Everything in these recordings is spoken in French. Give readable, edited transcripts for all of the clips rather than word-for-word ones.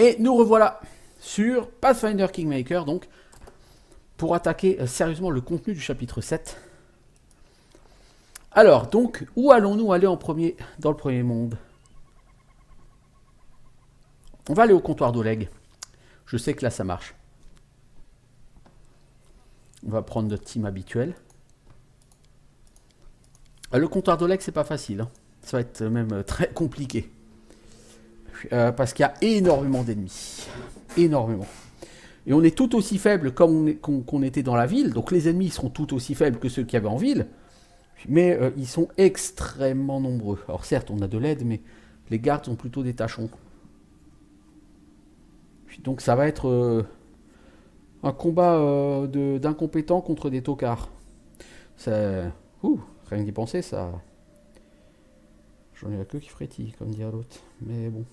Et nous revoilà sur Pathfinder Kingmaker, donc, pour attaquer sérieusement le contenu du chapitre 7. Alors, donc, où allons-nous aller en premier dans le premier monde? On va aller au comptoir d'Oleg. Je sais que là, ça marche. On va prendre notre team habituel. Le comptoir d'Oleg, c'est pas facile. Hein. Ça va être même très compliqué. Parce qu'il y a énormément d'ennemis. Énormément. Et on est tout aussi faible comme qu'on était dans la ville. Donc les ennemis seront tout aussi faibles que ceux qu'il y avait en ville. Mais ils sont extrêmement nombreux. Alors certes, on a de l'aide, mais les gardes sont plutôt des tachons. Donc ça va être un combat d'incompétents contre des tocards. Ça... rien d'y penser, ça... J'en ai la queue qui frétille, comme dirait l'autre. Mais bon.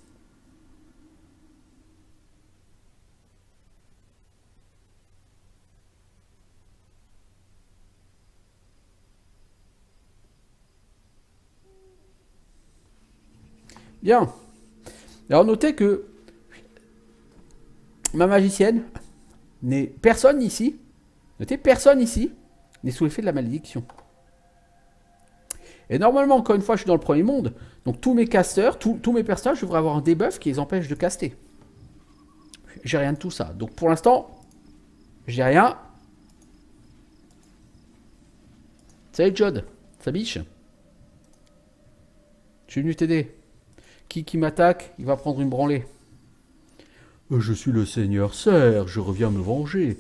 Bien. Alors notez que ma magicienne n'est personne ici. Notez, personne ici n'est sous l'effet de la malédiction. Et normalement, encore une fois, je suis dans le premier monde. Donc tous mes casteurs, tous mes personnages devraient avoir un debuff qui les empêche de caster. J'ai rien de tout ça. Donc pour l'instant, j'ai rien. Salut Jod, sa biche. Je suis venu t'aider. Qui m'attaque, il va prendre une branlée. Je suis le seigneur Serge, je reviens me venger.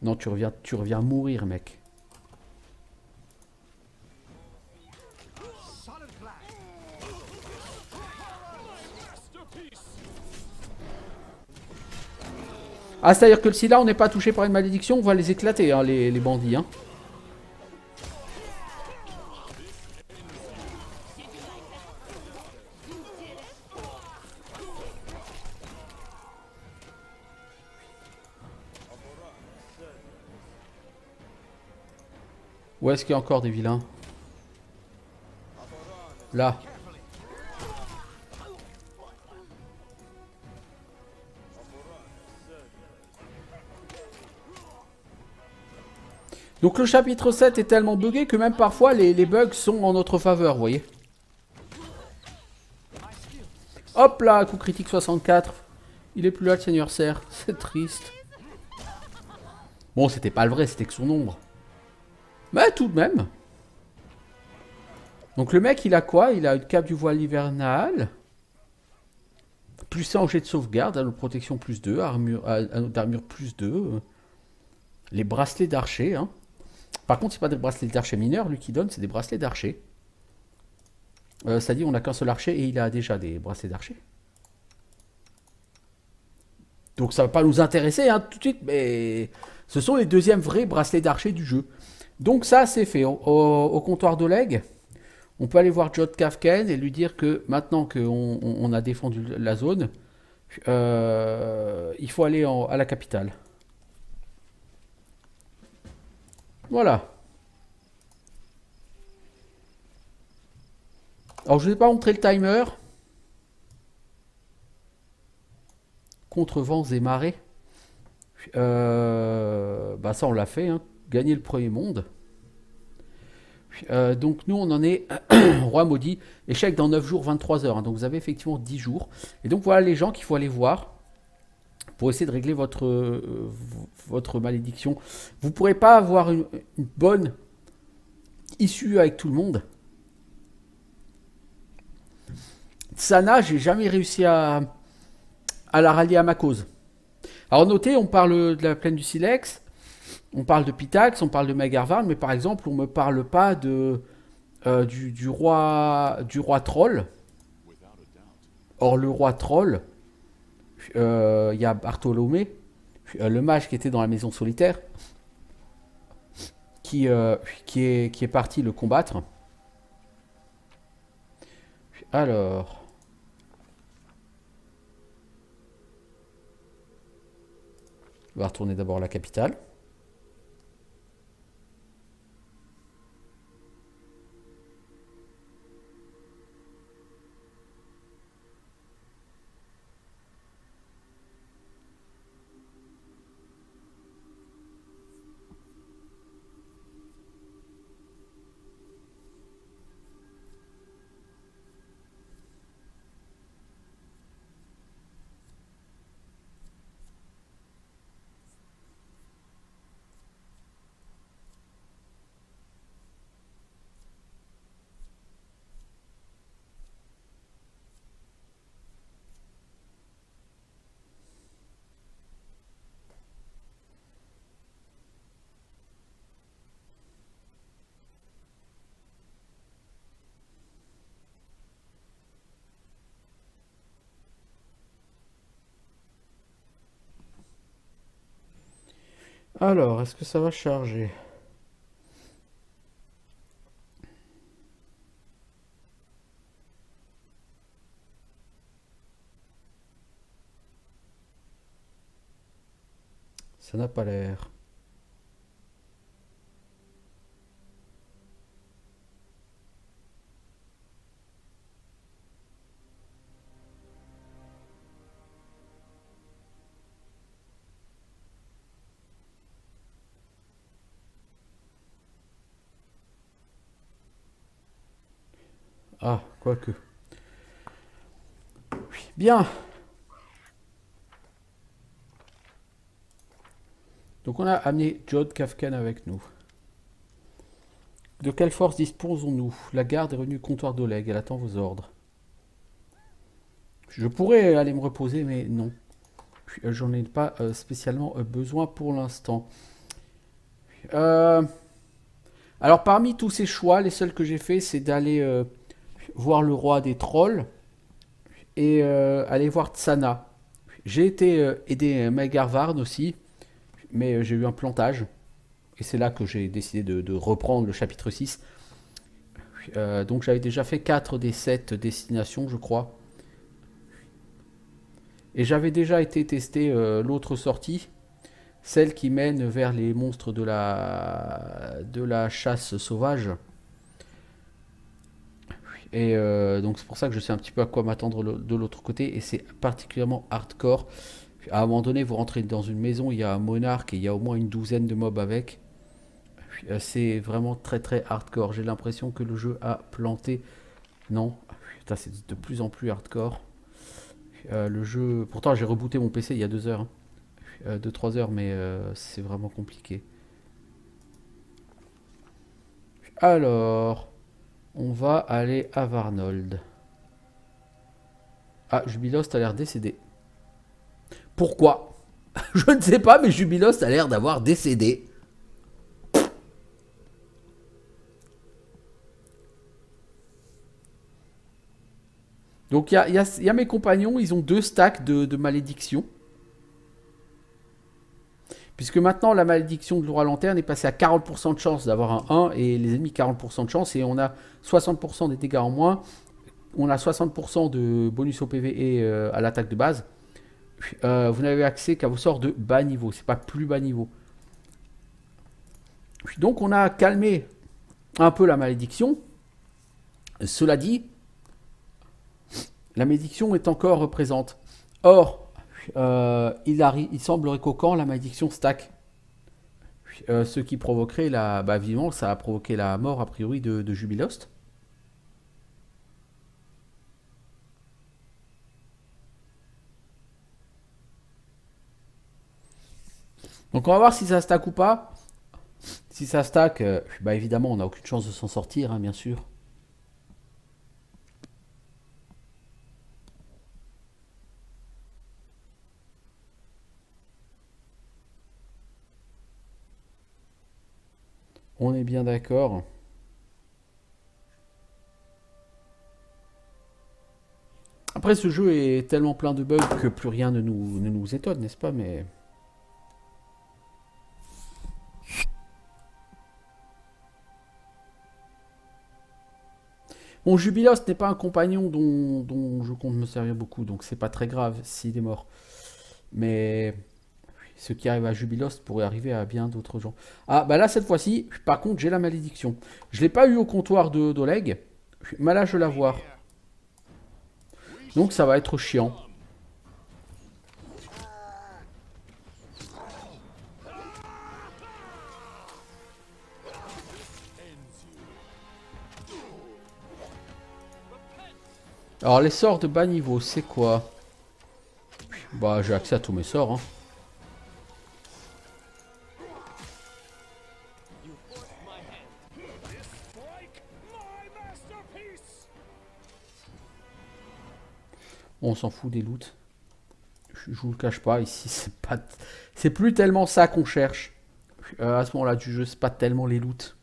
Non, tu reviens mourir, mec. Ah, c'est-à-dire que si là on n'est pas touché par une malédiction, on va les éclater, hein, les bandits. Hein. Où est-ce qu'il y a encore des vilains? Là. Donc le chapitre 7 est tellement buggé que même parfois les bugs sont en notre faveur, vous voyez. Hop là, coup critique 64. Il est plus là le seigneur Serre, c'est triste. Bon, c'était pas le vrai, c'était que son ombre. Mais tout de même. Donc le mec, il a quoi? Il a une cape du voile hivernal. Plus 100 en jet de sauvegarde, de protection plus 2, d'armure plus 2. Les bracelets d'archer. Hein. Par contre, c'est pas des bracelets d'archer mineurs, lui qui donne, c'est des bracelets d'archer. Ça dit on n'a qu'un seul archer et il a déjà des bracelets d'archer. Donc ça va pas nous intéresser hein, tout de suite, mais ce sont les deuxièmes vrais bracelets d'archer du jeu. Donc ça, c'est fait. Au comptoir d'Oleg, on peut aller voir Jod Kafken et lui dire que maintenant qu'on a défendu la zone, il faut aller à la capitale. Voilà. Alors je ne vous ai pas montré le timer. Contre vents et marées. Bah ça on l'a fait. Hein. Gagner le premier monde. Donc nous on en est roi maudit, échec dans 9 jours 23 heures, hein, donc vous avez effectivement 10 jours. Et donc voilà les gens qu'il faut aller voir pour essayer de régler votre malédiction. Vous ne pourrez pas avoir une bonne issue avec tout le monde. Sana, j'ai jamais réussi à la rallier à ma cause. Alors notez, on parle de la plaine du Silex, on parle de Pitax, on parle de Megarvarn, mais par exemple, on me parle pas du roi troll. Or, le roi troll, il y a Bartholomé, le mage qui était dans la maison solitaire, qui est parti le combattre. Alors. On va retourner d'abord à la capitale. Alors, est-ce que ça va charger? Ça n'a pas l'air. Ah, quoique. Bien. Donc on a amené Jod Kafkan avec nous. De quelle force disposons-nous? La garde est revenue au comptoir d'Oleg. Elle attend vos ordres. Je pourrais aller me reposer, mais non. J'en ai pas spécialement besoin pour l'instant. Euh, alors parmi tous ces choix, les seuls que j'ai fait, c'est d'aller voir le roi des trolls et aller voir Tsana. J'ai été aider Megarvarn aussi, mais j'ai eu un plantage. Et c'est là que j'ai décidé de reprendre le chapitre 6. Donc j'avais déjà fait 4 des 7 destinations, je crois. Et j'avais déjà été tester l'autre sortie, celle qui mène vers les monstres de la chasse sauvage. Et donc c'est pour ça que je sais un petit peu à quoi m'attendre de l'autre côté. Et c'est particulièrement hardcore. À un moment donné, vous rentrez dans une maison, il y a un monarque et il y a au moins une douzaine de mobs avec. C'est vraiment très très hardcore. J'ai l'impression que le jeu a planté. Non, putain, c'est de plus en plus hardcore. Le jeu. Pourtant, j'ai rebooté mon PC il y a 2 heures. Hein. 2-3 heures, mais c'est vraiment compliqué. Alors, on va aller à Varnold. Ah, Jubilost a l'air décédé. Pourquoi? Je ne sais pas, mais Jubilost a l'air d'avoir décédé. Donc il y a mes compagnons, ils ont 2 stacks de malédiction. Puisque maintenant la malédiction de roi lanterne est passée à 40% de chance d'avoir un 1 et les ennemis 40% de chance et on a 60% des dégâts en moins. On a 60% de bonus au PV et à l'attaque de base. Vous n'avez accès qu'à vos sorts de bas niveau, c'est pas plus bas niveau. Donc on a calmé un peu la malédiction. Cela dit, la malédiction est encore présente. Or, il semblerait qu'au camp, la malédiction stack. Ce qui provoquerait la. Bah, vivement, ça a provoqué la mort, a priori, de Jubilost. Donc, on va voir si ça stack ou pas. Si ça stack, bah, évidemment, on n'a aucune chance de s'en sortir, hein, bien sûr. On est bien d'accord. Après, ce jeu est tellement plein de bugs que plus rien ne nous étonne, n'est-ce pas? Mais bon, Jubilost n'est pas un compagnon dont je compte me servir beaucoup, donc c'est pas très grave s'il est mort. Mais ce qui arrive à Jubilost pourrait arriver à bien d'autres gens. Ah, bah là, cette fois-ci, par contre, j'ai la malédiction. Je l'ai pas eu au comptoir d'Oleg, mais là, je la vois. Donc, ça va être chiant. Alors, les sorts de bas niveau, c'est quoi? Bah, j'ai accès à tous mes sorts, hein. On s'en fout des loots. Je vous le cache pas, ici, c'est plus tellement ça qu'on cherche. À ce moment-là du jeu, c'est pas tellement les loots.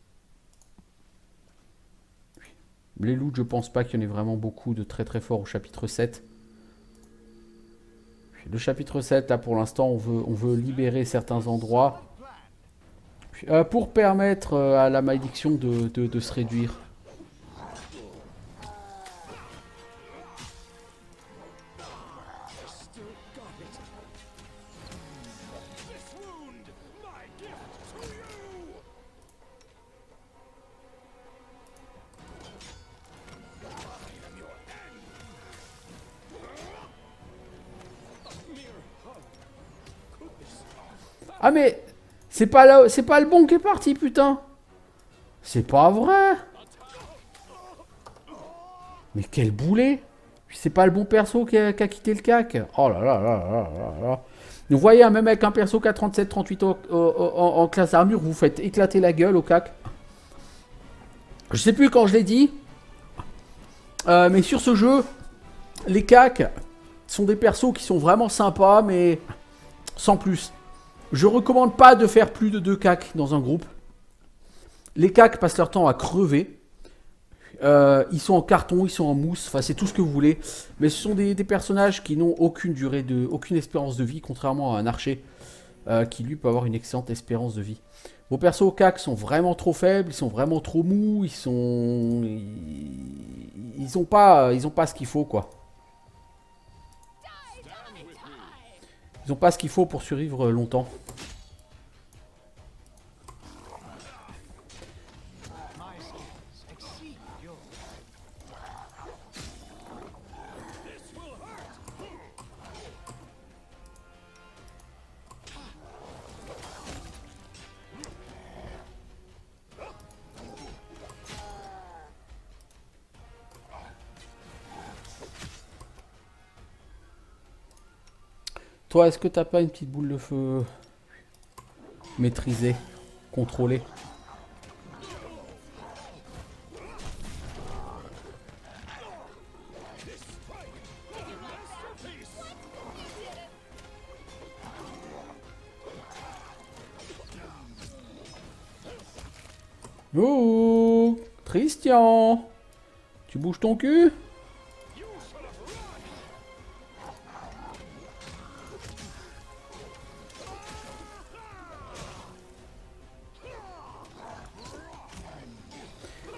Les loots, je pense pas qu'il y en ait vraiment beaucoup de très très forts au chapitre 7. Le chapitre 7, là pour l'instant, on veut libérer certains endroits. Pour permettre à la malédiction de se réduire. Ah mais c'est pas là, c'est pas le bon qui est parti, putain. C'est pas vrai. Mais quel boulet. C'est pas le bon perso qui a quitté le CAC. Oh là là là là là là. Vous voyez, hein, même avec un perso qui a 37-38 en classe d'armure, vous faites éclater la gueule au CAC. Je sais plus quand je l'ai dit. Mais sur ce jeu, les CAC sont des persos qui sont vraiment sympas, mais sans plus. Je recommande pas de faire plus de 2 CAC dans un groupe. Les CAC passent leur temps à crever. Ils sont en carton, ils sont en mousse, enfin c'est tout ce que vous voulez. Mais ce sont des personnages qui n'ont aucune aucune espérance de vie, contrairement à un archer qui lui peut avoir une excellente espérance de vie. Vos persos au CAC sont vraiment trop faibles, ils sont vraiment trop mous, ils ont pas ce qu'il faut quoi. Ils ont pas ce qu'il faut pour survivre longtemps. Toi, est-ce que t'as pas une petite boule de feu maîtrisée, contrôlée? Oh, Christian, tu bouges ton cul?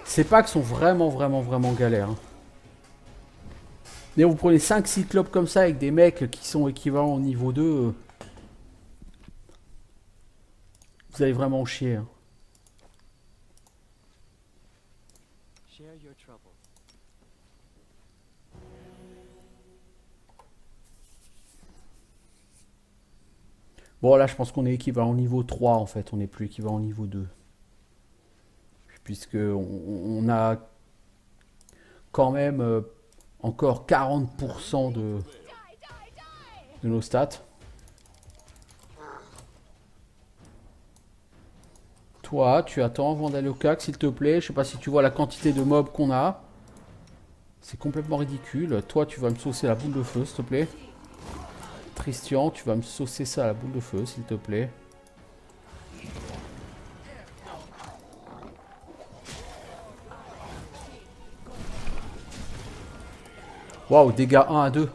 Ces packs sont vraiment galères. Hein. Mais vous prenez 5 cyclopes comme ça avec des mecs qui sont équivalents au niveau 2. Vous allez vraiment chier. Hein. Bon là je pense qu'on est équivalent au niveau 3 en fait. On n'est plus équivalent au niveau 2. Puisque on a quand même encore 40% de nos stats. Toi, tu attends avant d'aller au CAC, s'il te plaît. Je sais pas si tu vois la quantité de mobs qu'on a. C'est complètement ridicule. Toi, tu vas me saucer la boule de feu, s'il te plaît. Christian, tu vas me saucer ça à la boule de feu, s'il te plaît. Waouh, dégâts 1 à 2.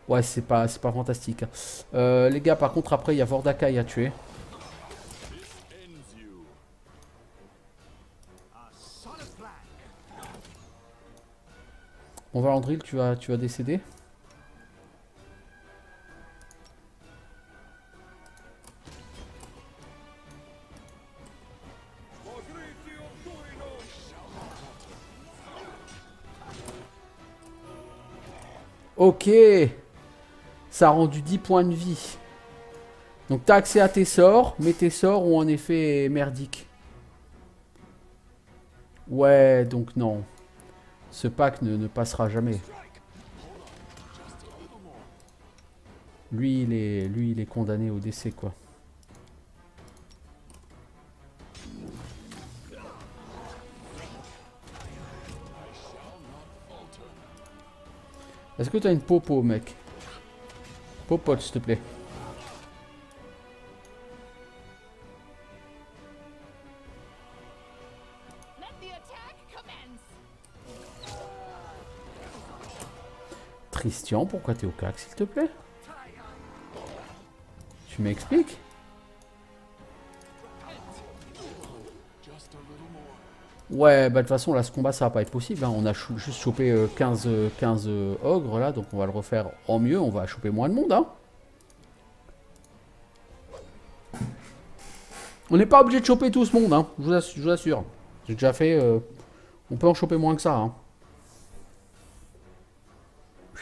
Ouais, c'est pas fantastique. Les gars, par contre, après, il y a Vordakai à tuer. On va Andril, tu vas décéder. Ok. Ça a rendu 10 points de vie. Donc t'as accès à tes sorts, mais tes sorts ont un effet merdique. Ouais, donc non. Ce pack ne passera jamais. Lui, il est condamné au décès, quoi. Est-ce que t'as une popo, mec? Popote, s'il te plaît. Christian, pourquoi t'es au CAC, s'il te plaît? Tu m'expliques? Ouais, bah de toute façon, là, ce combat, ça va pas être possible, hein. On a juste chopé 15 ogres, là, donc on va le refaire en mieux. On va choper moins de monde, hein. On n'est pas obligé de choper tout ce monde, hein. Je vous assure. J'ai déjà fait... on peut en choper moins que ça, hein.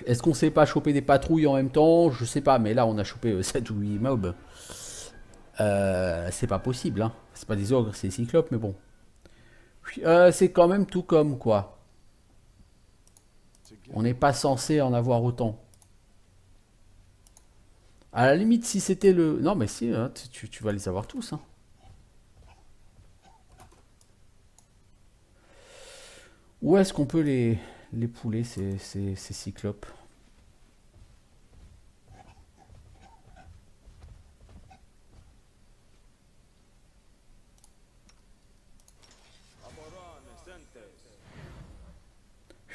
Est-ce qu'on sait pas choper des patrouilles en même temps? Je sais pas, mais là, on a chopé 7 ou 8 mobs. C'est pas possible, hein. C'est pas des ogres, c'est des cyclopes, mais bon. C'est quand même tout comme, quoi. On n'est pas censé en avoir autant. À la limite, si c'était le... Non, mais si, hein, tu vas les avoir tous, hein. Où est-ce qu'on peut les pouler, ces cyclopes?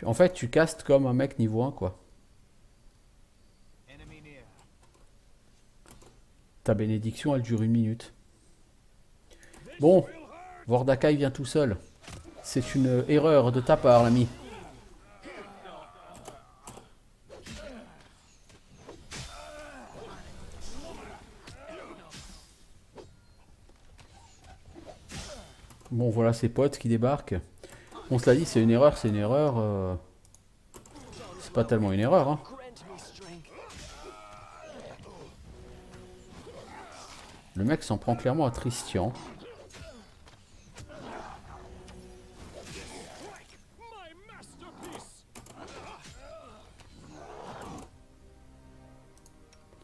En fait, tu castes comme un mec niveau 1, quoi. Ta bénédiction, elle dure 1 minute. Bon, Vordakai vient tout seul. C'est une erreur de ta part, l'ami. Bon, voilà ses potes qui débarquent. On se l'a dit, c'est une erreur, c'est une erreur. C'est pas tellement une erreur, hein. Le mec s'en prend clairement à Tristian.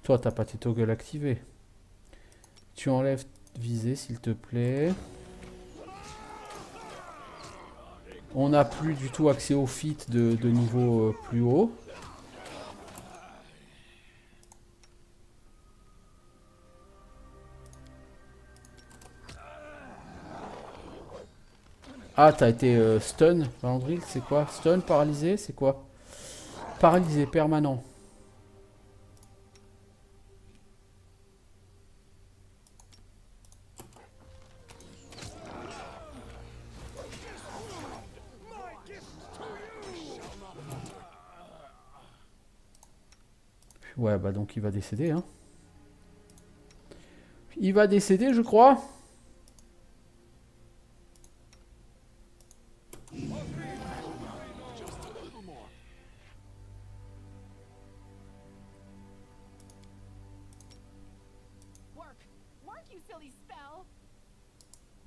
Toi, t'as pas tes toggles activés. Tu enlèves visée, s'il te plaît. On n'a plus du tout accès au feat de niveau plus haut. Ah, t'as été stun, Valandril, c'est quoi? Stun, paralysé, c'est quoi? Paralysé, permanent. Ouais, bah donc il va décéder, hein. Il va décéder, je crois.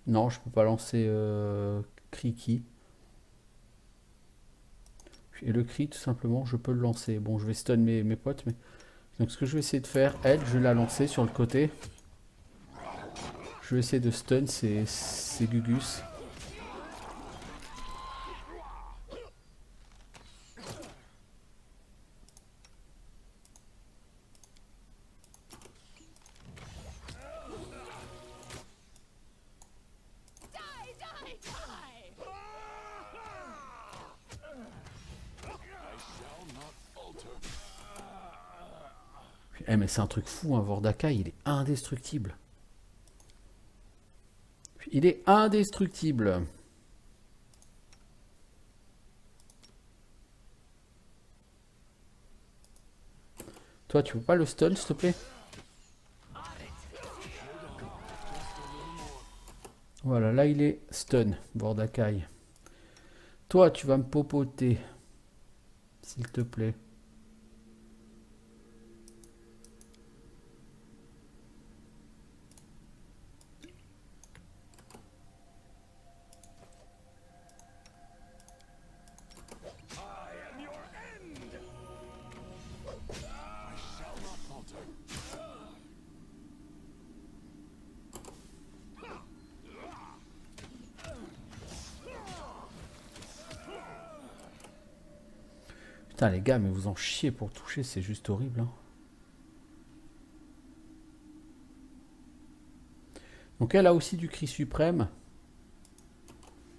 Non, je peux pas lancer Kriki. Et le cri, tout simplement, je peux le lancer. Bon, je vais stun mes potes, mais... Donc ce que je vais essayer de faire, elle, je vais la lancer sur le côté. Je vais essayer de stun ces Gugus. Eh mais c'est un truc fou, un Vordakai, il est indestructible. Il est indestructible. Toi, tu peux pas le stun, s'il te plaît? Voilà, là il est stun, Vordakai. Toi, tu vas me popoter, s'il te plaît. Putain, les gars, mais vous en chiez pour toucher, c'est juste horrible, hein. Donc elle a aussi du cri suprême.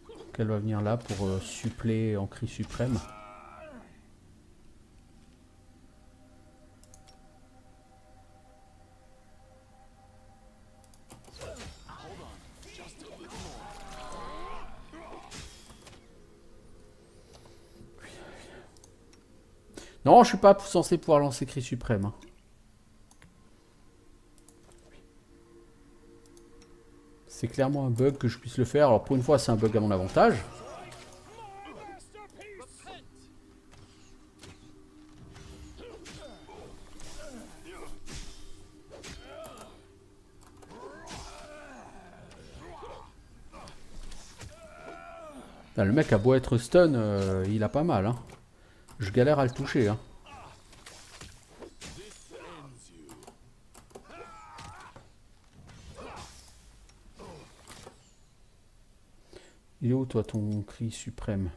Donc elle va venir là pour suppléer en cri suprême. Non, je suis pas censé pouvoir lancer cri suprême. Hein. C'est clairement un bug que je puisse le faire. Alors pour une fois, c'est un bug à mon avantage. Là, le mec a beau être stun, il a pas mal. Hein. Je galère à le toucher. Hein. Il est où toi ton cri suprême?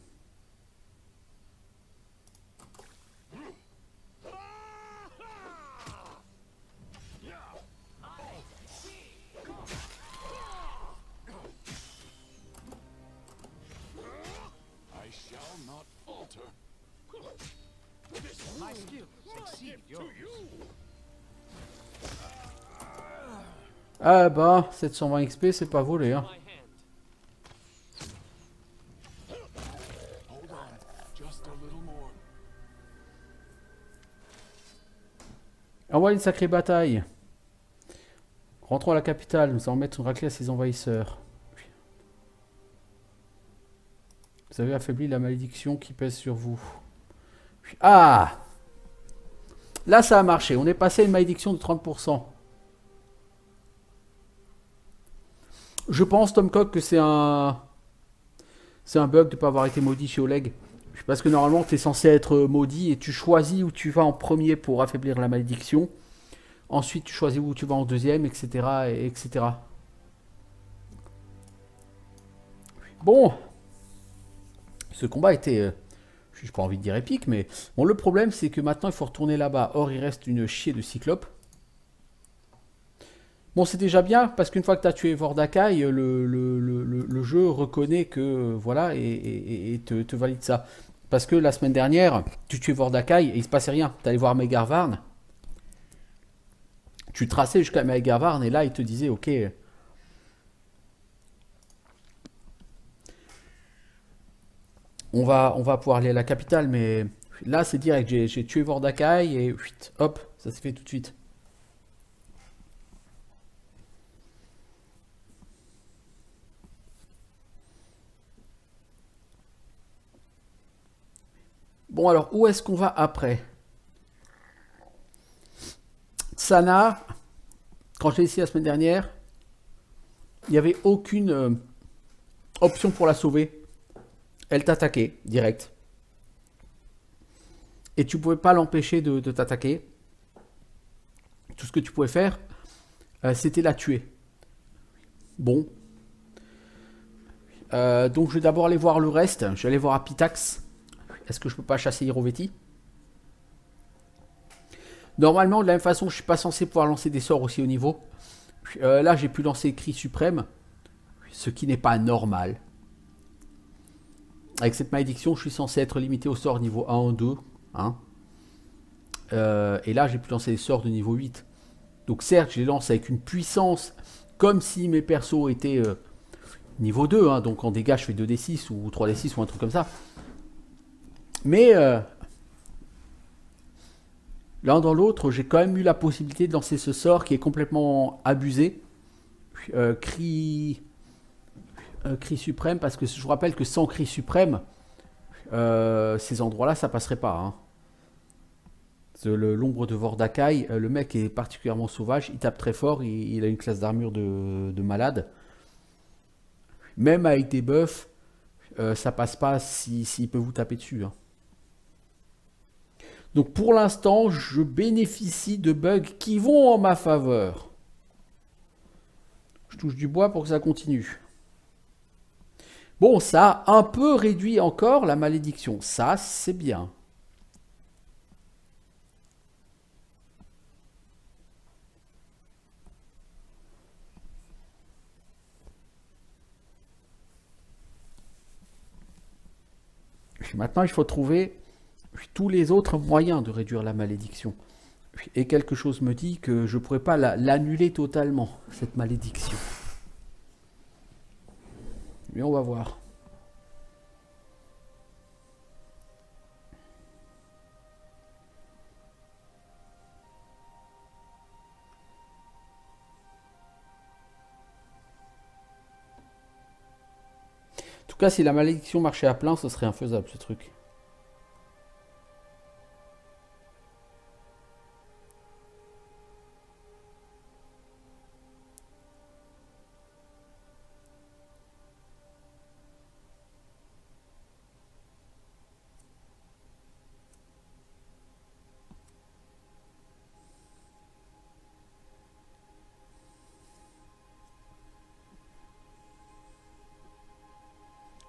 Ah bah, 720 XP, c'est pas volé. Hein. Envoie une sacrée bataille. Rentrons à la capitale, nous allons mettre une raclée à ses envahisseurs. Vous avez affaibli la malédiction qui pèse sur vous. Ah! Là, ça a marché. On est passé à une malédiction de 30%. Je pense, Tom Cock, que c'est un bug de ne pas avoir été maudit chez Oleg. Parce que normalement, tu es censé être maudit et tu choisis où tu vas en premier pour affaiblir la malédiction. Ensuite, tu choisis où tu vas en deuxième, etc. etc. Bon. Ce combat était... je n'ai pas envie de dire épique, mais... Bon, le problème, c'est que maintenant, il faut retourner là-bas. Or, il reste une chier de cyclope. Bon, c'est déjà bien, parce qu'une fois que tu as tué Vordakai, le jeu reconnaît que... Voilà, et te valide ça. Parce que la semaine dernière, tu tuais Vordakai et il se passait rien. Tu allais voir Megarvarn. Tu traçais jusqu'à Megarvarn et là, il te disait, ok... On va pouvoir aller à la capitale, mais là, c'est direct. J'ai tué Vordakai et hop, ça s'est fait tout de suite. Bon, alors, où est-ce qu'on va après? Tsana, quand j'ai essayé la semaine dernière, il n'y avait aucune option pour la sauver. Elle t'attaquait, direct. Et tu pouvais pas l'empêcher de t'attaquer. Tout ce que tu pouvais faire, c'était la tuer. Bon. Donc je vais d'abord aller voir le reste. Je vais aller voir Apitax. Est-ce que je peux pas chasser Hiroveti? Normalement, de la même façon, je suis pas censé pouvoir lancer des sorts aussi haut niveau. Là, j'ai pu lancer Cri Suprême. Ce qui n'est pas normal. Avec cette malédiction, je suis censé être limité au sort niveau 1 ou 2. Hein. Et là, j'ai pu lancer des sorts de niveau 8. Donc certes, je les lance avec une puissance comme si mes persos étaient niveau 2. Hein. Donc en dégâts, je fais 2d6 ou 3d6 ou un truc comme ça. Mais l'un dans l'autre, j'ai quand même eu la possibilité de lancer ce sort qui est complètement abusé. Cri suprême, parce que je vous rappelle que sans cri suprême, ces endroits-là, ça passerait pas. Hein. L'ombre de Vordakai, le mec est particulièrement sauvage, il tape très fort, il a une classe d'armure de malade. Même avec des buffs, ça passe pas s'il peut vous taper dessus. Hein. Donc pour l'instant, je bénéficie de bugs qui vont en ma faveur. Je touche du bois pour que ça continue. Bon, ça a un peu réduit encore la malédiction. Ça, c'est bien. Maintenant, il faut trouver tous les autres moyens de réduire la malédiction. Et quelque chose me dit que je ne pourrais pas l'annuler totalement, cette malédiction. Mais on va voir. cas, si la malédiction marchait à plein, ce serait infaisable ce truc.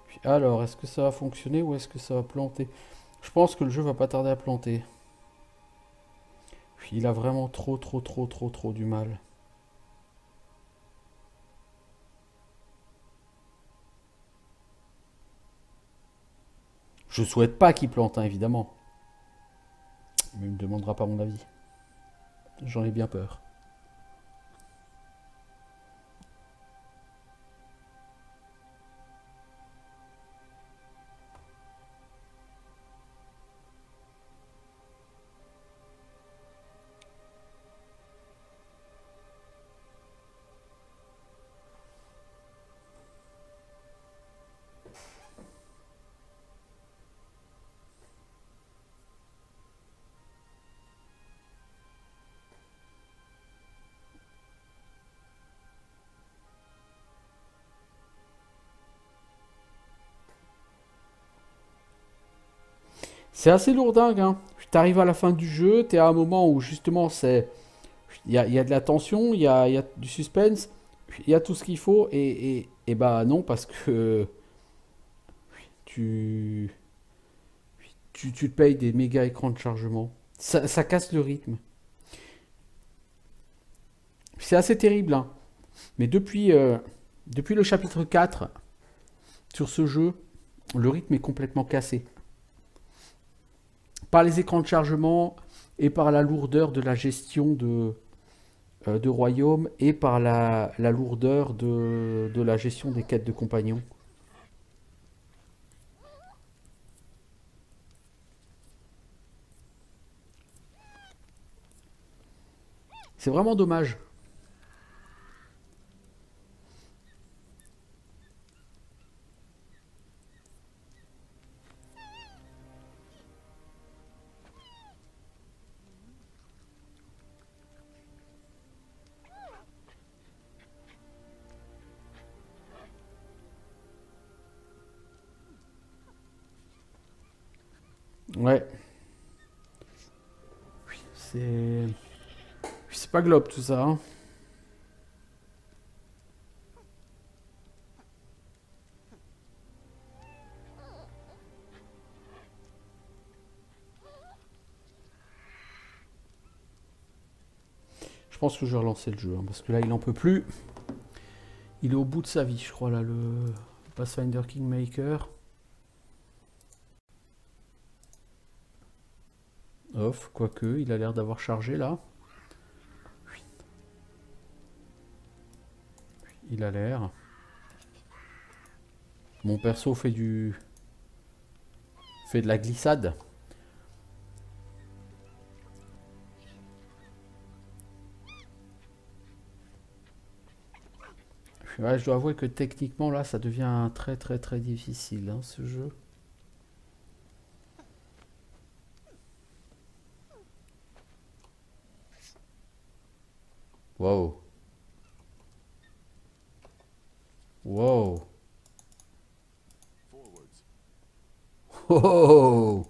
Puis alors, est-ce que ça va fonctionner ou est-ce que ça va planter? Je pense que le jeu va pas tarder à planter. Puis il a vraiment trop du mal. Je souhaite pas qu'il plante, hein, évidemment. Mais il me demandera pas mon avis. J'en ai bien peur. C'est assez lourdingue, hein. T'arrives à la fin du jeu, t'es à un moment où justement c'est. Il y a de la tension, il y a du suspense, il y a tout ce qu'il faut, et bah non, parce que tu, tu te payes des méga écrans de chargement. Ça casse le rythme. C'est assez terrible, hein. Mais depuis le chapitre 4 sur ce jeu, le rythme est complètement cassé. Par les écrans de chargement et par la lourdeur de la gestion de royaume et par la lourdeur de la gestion des quêtes de compagnons. C'est vraiment dommage. Ouais, c'est c'est pas globe tout ça, hein. Je pense que je vais relancer le jeu, hein, parce que là il en peut plus. Il est au bout de sa vie, je crois, là, le Pathfinder Kingmaker. Off, quoique, il a l'air d'avoir chargé là. Il a l'air. Mon perso fait de la glissade. Ouais, je dois avouer que techniquement là, ça devient très difficile, hein, ce jeu. Wow. Wow. Oh.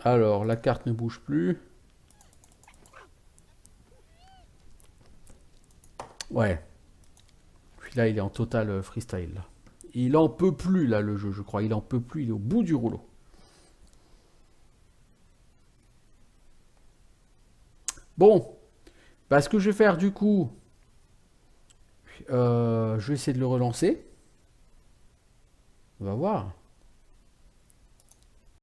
Alors, la carte ne bouge plus. Ouais. Puis là, il est en total freestyle, là. Il en peut plus, là, le jeu, je crois. Il en peut plus, il est au bout du rouleau. Bon, bah, ce que je vais faire, du coup, je vais essayer de le relancer. On va voir.